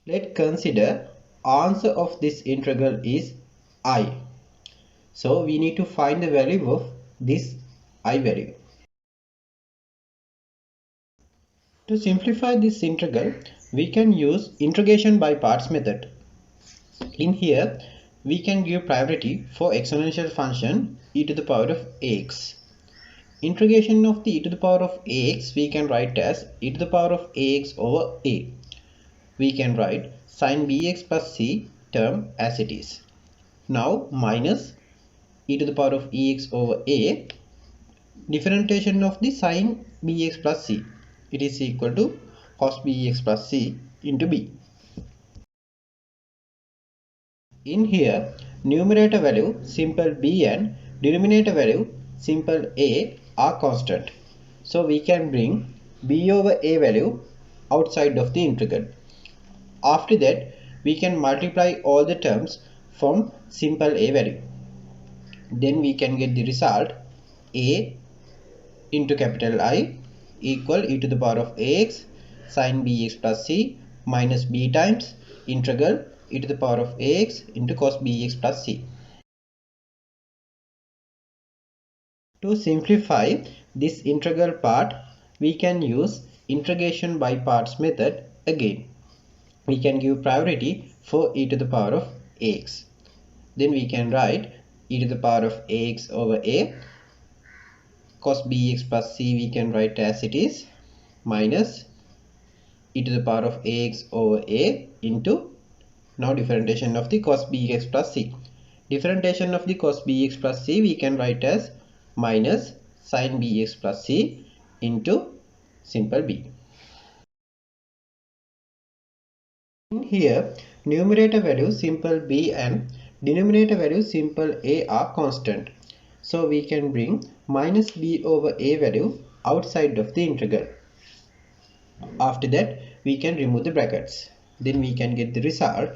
Let's consider answer of this integral is I. So we need to find the value of this I value. To simplify this integral, we can use integration by parts method. In here, we can give priority for exponential function e to the power of ax. Integration of the e to the power of ax we can write as e to the power of ax over a. We can write sin bx plus c term as it is. Now minus e to the power of ex over a, differentiation of the sin bx plus c, it is equal to cos bx plus c into b. In here, numerator value simple b and denominator value simple a are constant. So we can bring b over a value outside of the integral. After that, we can multiply all the terms from simple a value. Then we can get the result a into capital I equal e to the power of ax sin bx plus c minus b times integral e to the power of ax into cos bx plus c. To simplify this integral part, we can use integration by parts method again. We can give priority for e to the power of ax. Then we can write e to the power of ax over a, cos bx plus c we can write as it is, minus e to the power of ax over a into, now differentiation of the cos bx plus c. Differentiation of the cos bx plus c we can write as minus sin bx plus c into simple b. In here, numerator value simple b and denominator value simple a are constant. So we can bring minus b over a value outside of the integral. After that, we can remove the brackets. Then we can get the result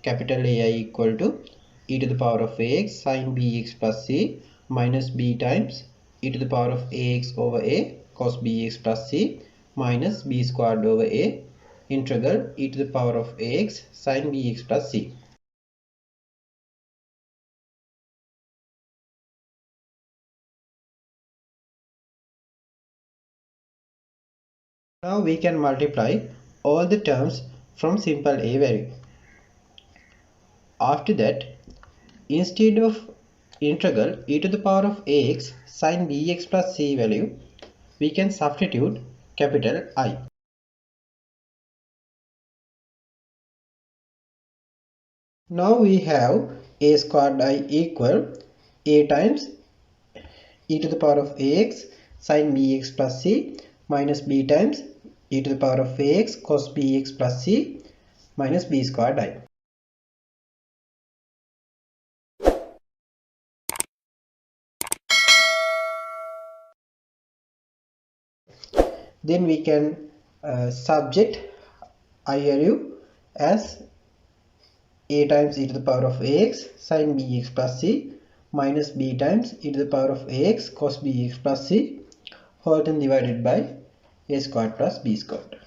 capital AI equal to e to the power of ax sin bx plus c minus b times e to the power of ax over a cos bx plus c minus b squared over a integral e to the power of ax sin bx plus c. Now we can multiply all the terms from simple a value. After that, instead of integral e to the power of ax sin bx plus c value, we can substitute capital I. Now we have a squared I equal a times e to the power of ax sin bx plus c minus b times e to the power of ax cos bx plus c minus b squared I. Then we can subject I value as a times e to the power of ax sin bx plus c minus b times e to the power of ax cos bx plus c whole term divided by a squared plus b squared.